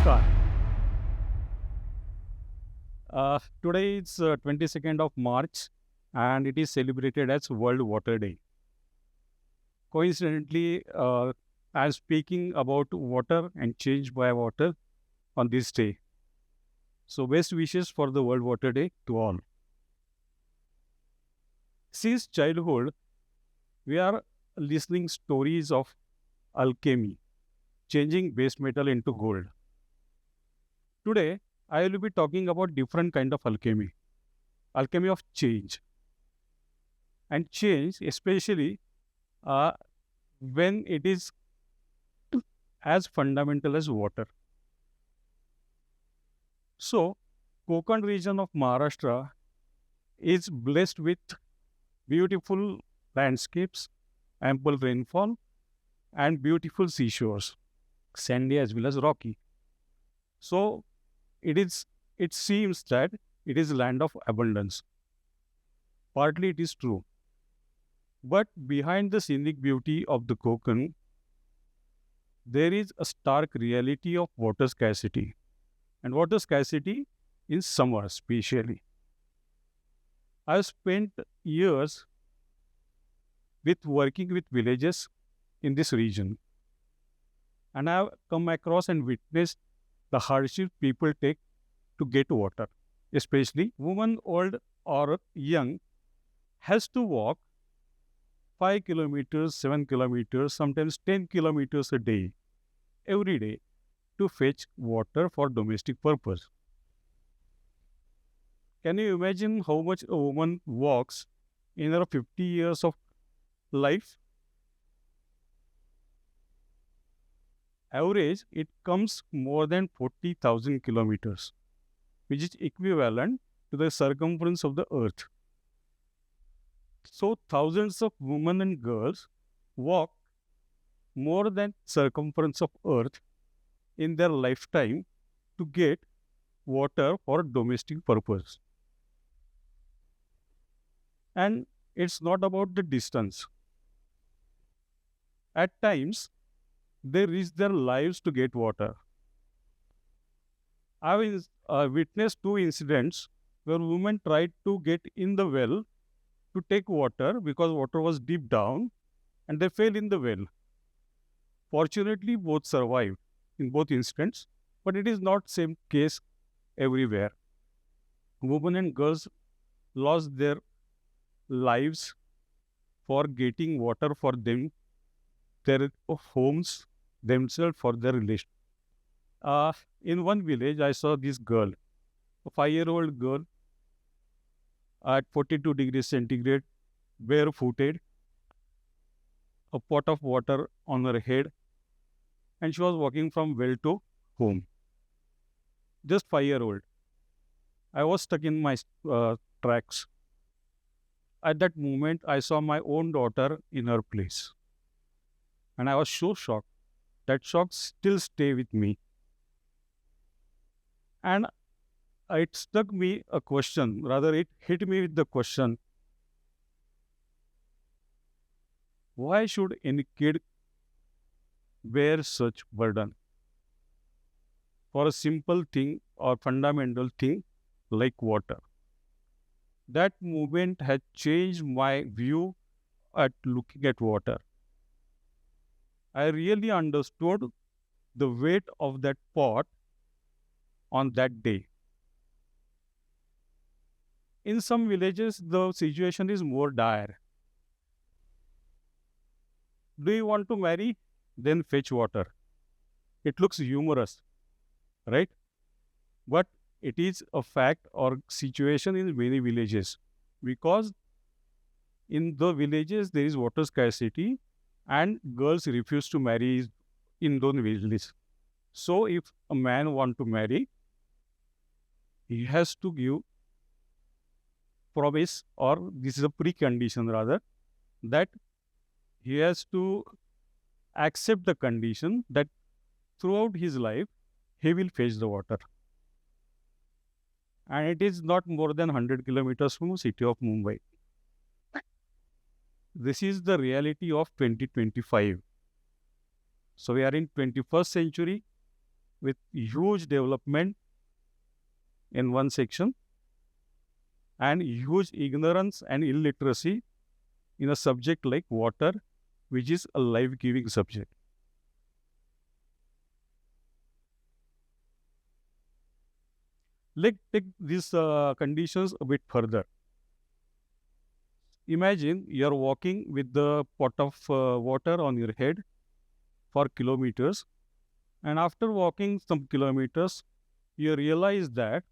Namaskar. Today is 22nd of March and it is celebrated as World Water Day. Coincidentally, I'm speaking about water and change by water on this day. So, best wishes for the World Water Day to all. Since childhood, we are listening stories of alchemy, changing base metal into gold. Today, I will be talking about different kind of alchemy, alchemy of change, and change, especially uh, when it is as fundamental as water. So, Konkan region of Maharashtra is blessed with beautiful landscapes, ample rainfall, and beautiful seashores, sandy as well as rocky. So, it is. It seems that it is land of abundance. Partly it is true, but behind the scenic beauty of the Konkan, there is a stark reality of water scarcity, and water scarcity in summer especially. I've spent years with working with villages in this region, and I've come across and witnessed the hardship people take to get water, especially women, old or young, has to walk 5 kilometers, 7 kilometers, sometimes 10 kilometers a day, every day, to fetch water for domestic purpose. Can you imagine how much a woman walks in her 50 years of life? Average, it comes more than 40,000 kilometers, which is equivalent to the circumference of the earth. So thousands of women and girls walk more than circumference of earth in their lifetime to get water for domestic purpose. And it's not about the distance. At times, they risk their lives to get water. I've witnessed two incidents where women tried to get in the well to take water because water was deep down and they fell in the well. Fortunately, both survived in both incidents, but it is not same case everywhere. Women and girls lost their lives for getting water for them, their homes, themselves, for their relation. In one village, I saw this girl, a 5-year-old girl at 42 degrees centigrade, barefooted, a pot of water on her head, and she was walking from well to home. Just 5-year-old. I was stuck in my tracks. At that moment, I saw my own daughter in her place. And I was so shocked. That shock still stay with me. And it struck me a question, rather it hit me with the question, why should any kid bear such burden for a simple thing or fundamental thing like water? That moment had changed my view at looking at water. I really understood the weight of that pot on that day. In some villages, the situation is more dire. Do you want to marry? Then fetch water. It looks humorous, right? But it is a fact or situation in many villages because in the villages there is water scarcity and girls refuse to marry in those villages. So if a man want to marry, he has to give promise, or this is a precondition rather, that he has to accept the condition that throughout his life he will fetch the water. And it is not more than 100 kilometers from the city of Mumbai. This is the reality of 2025. So we are in 21st century with huge development in one section and huge ignorance and illiteracy in a subject like water, which is a life-giving subject. Let's take these conditions a bit further. Imagine you're walking with the pot of water on your head for kilometers, and after walking some kilometers, you realize that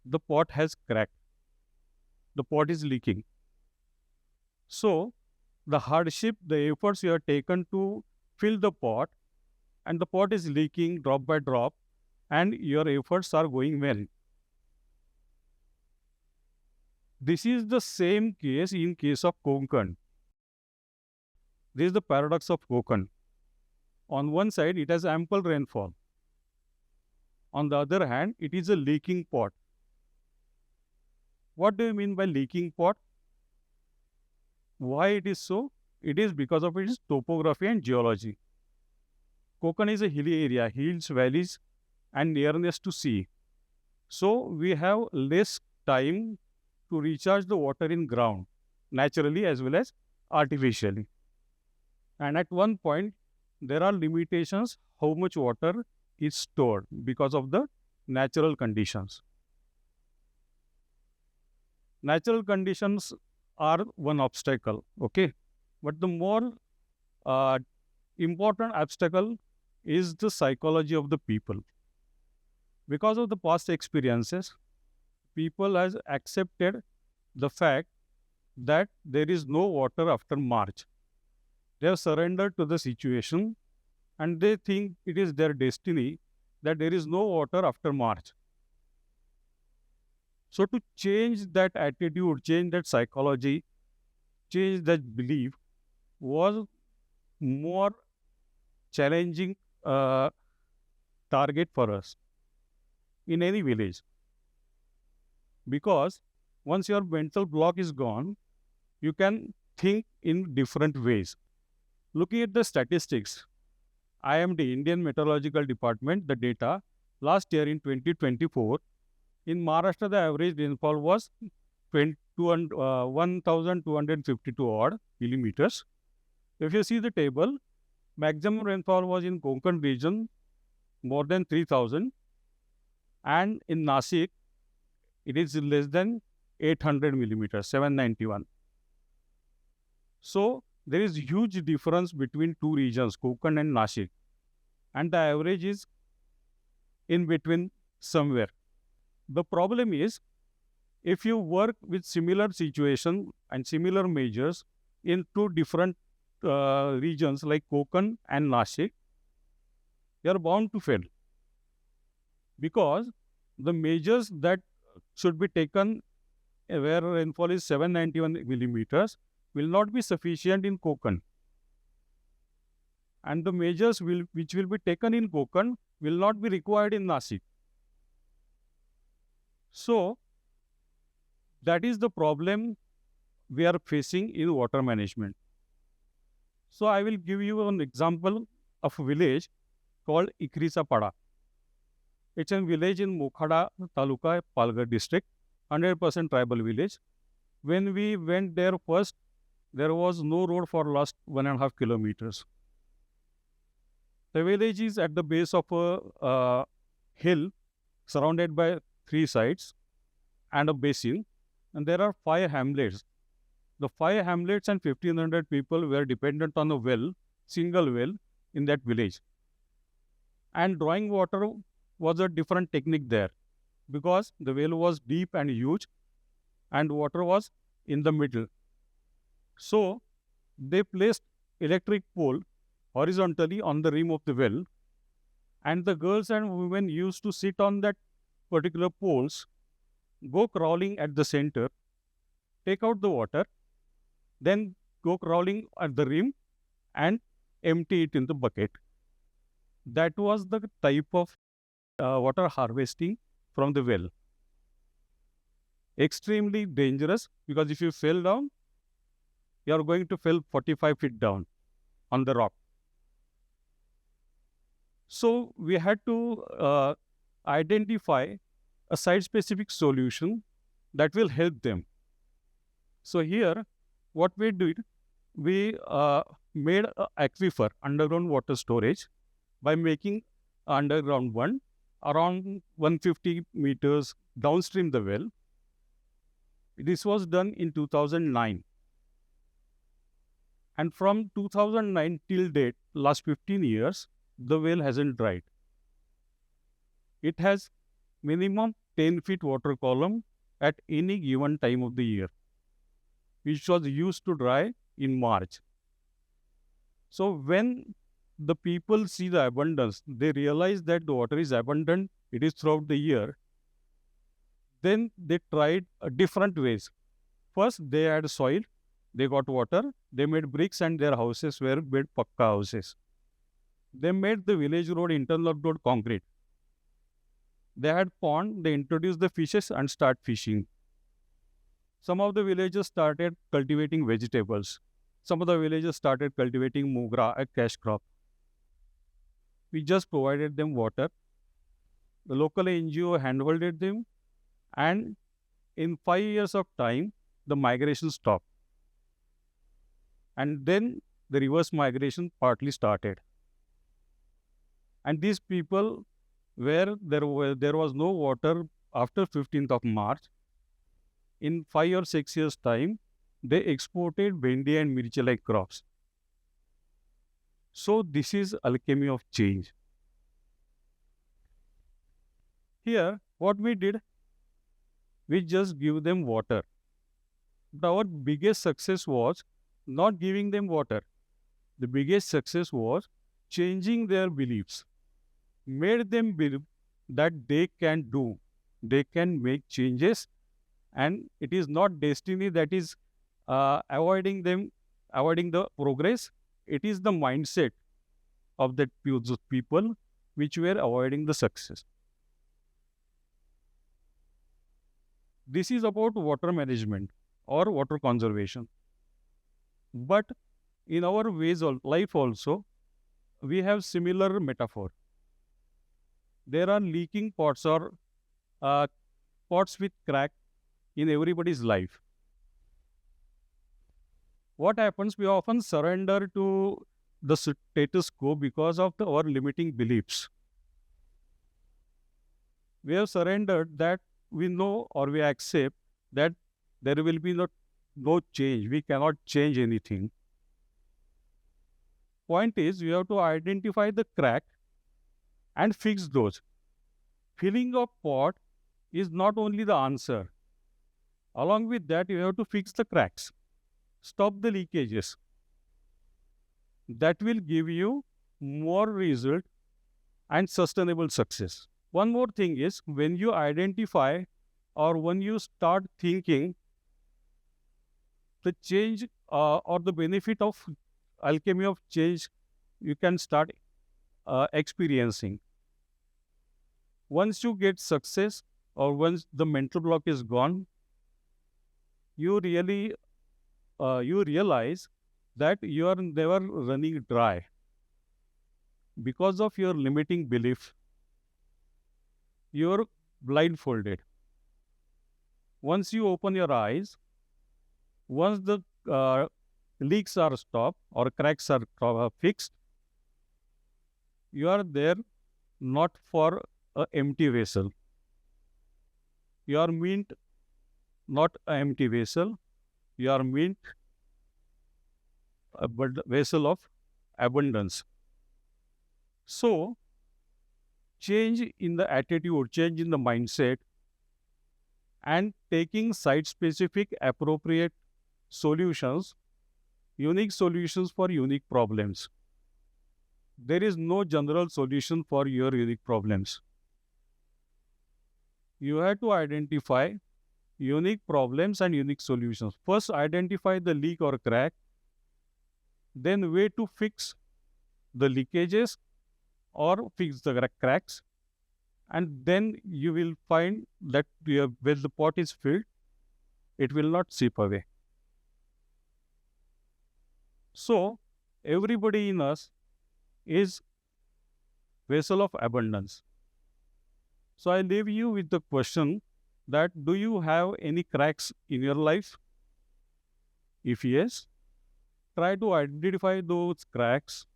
the pot has cracked. The pot is leaking. So, the hardship, the efforts you have taken to fill the pot, and the pot is leaking drop by drop, and your efforts are going well. This is the same case in case of Konkan. This is the paradox of Konkan. On one side, it has ample rainfall. On the other hand, it is a leaking pot. What do you mean by leaking pot? Why it is so? It is because of its topography and geology. Konkan is a hilly area, hills, valleys, and nearness to sea. So we have less time to recharge the water in ground, naturally as well as artificially. And at one point, there are limitations how much water is stored because of the natural conditions. Natural conditions are one obstacle, okay? But the more important obstacle is the psychology of the people. Because of the past experiences, people has accepted the fact that there is no water after March. They have surrendered to the situation and they think it is their destiny that there is no water after March. So to change that attitude, change that psychology, change that belief was more challenging target for us in any village. Because once your mental block is gone, you can think in different ways. Looking at the statistics, IMD, Indian Meteorological Department, the data, last year in 2024, in Maharashtra, the average rainfall was 1,252 odd millimeters. If you see the table, maximum rainfall was in Konkan region, more than 3,000, and in Nasik, it is less than 800 millimeters, 791. So, there is huge difference between two regions, Konkan and Nasik, and the average is in between somewhere. The problem is, if you work with similar situation and similar measures in two different regions like Konkan and Nasik, you are bound to fail. Because the measures that should be taken where rainfall is 791 millimeters will not be sufficient in Konkan. And the measures which will be taken in Konkan will not be required in Nasik. So, that is the problem we are facing in water management. So, I will give you an example of a village called Ikrisapada. It's a village in Mokhada Taluka, Palghar district, 100% tribal village. When we went there first, there was no road for last 1.5 kilometers. The village is at the base of a hill surrounded by 3 sides and a basin, and there are 5 hamlets. The 5 hamlets and 1,500 people were dependent on a well, single well in that village. And drawing water was a different technique there because the well was deep and huge and water was in the middle. So, they placed electric pole horizontally on the rim of the well, and the girls and women used to sit on that particular poles, go crawling at the center, take out the water, then go crawling at the rim and empty it in the bucket. That was the type of water harvesting from the well. Extremely dangerous because if you fell down, you are going to fall 45 feet down on the rock. So we had to identify a site-specific solution that will help them. So here, what we did, we made an aquifer, underground water storage, by making underground one around 150 meters downstream the well. This was done in 2009. And from 2009 till date, last 15 years, the well hasn't dried. It has minimum 10 feet water column at any given time of the year, which was used to dry in March. So when the people see the abundance, they realize that the water is abundant, it is throughout the year. Then they tried different ways. First, they had soil, they got water, they made bricks and their houses were made pakka houses. They made the village road, internal road concrete. They had pond, they introduced the fishes and start fishing. Some of the villagers started cultivating vegetables. Some of the villagers started cultivating mugra, a cash crop. We just provided them water. The local NGO handholded them, and in 5 years of time, the migration stopped. And then the reverse migration partly started. And these people, where there was no water after 15th of March, in 5 or 6 years' time, they exported bhendi and mirchi like crops. So this is alchemy of change. Here, what we did, we just give them water. But our biggest success was not giving them water. The biggest success was changing their beliefs, made them believe that they can do, they can make changes, and it is not destiny that is avoiding the progress. It is the mindset of that people which were avoiding the success. This is about water management or water conservation. But in our ways of life also, we have similar metaphor. There are leaking pots or pots with crack in everybody's life. What happens? We often surrender to the status quo because of our limiting beliefs. We have surrendered that we know or we accept that there will be no change. We cannot change anything. Point is, we have to identify the crack and fix those. Filling a pot is not only the answer. Along with that, you have to fix the cracks. Stop the leakages. That will give you more result and sustainable success. One more thing is, when you identify or when you start thinking the change or the benefit of alchemy of change, you can start experiencing. Once you get success or once the mental block is gone, you realize that you are never running dry because of your limiting belief. You're blindfolded. Once you open your eyes, once the leaks are stopped or cracks are fixed, you are there not for an empty vessel. You are meant not an empty vessel. You are meant a vessel of abundance. So, change in the attitude, change in the mindset, and taking site-specific appropriate solutions, unique solutions for unique problems. There is no general solution for your unique problems. You have to identify unique problems and unique solutions. First, identify the leak or crack, then way to fix the leakages or fix the cracks, and then you will find that when the pot is filled, it will not seep away. So, everybody in us is vessel of abundance. So I leave you with the question that do you have any cracks in your life? If yes, try to identify those cracks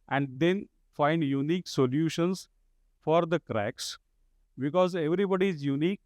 and then find unique solutions for the cracks, because everybody is unique,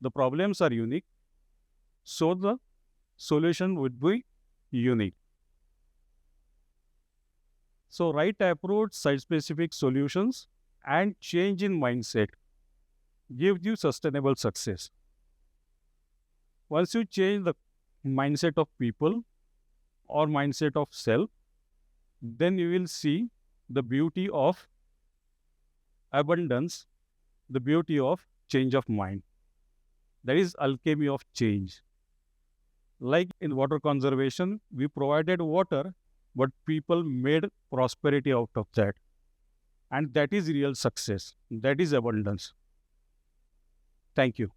the problems are unique, so the solution would be unique. So right approach, site-specific solutions, and change in mindset gives you sustainable success. Once you change the mindset of people or mindset of self, then you will see the beauty of abundance, the beauty of change of mind. That is alchemy of change. Like in water conservation, we provided water, but people made prosperity out of that. And that is real success. That is abundance. Thank you.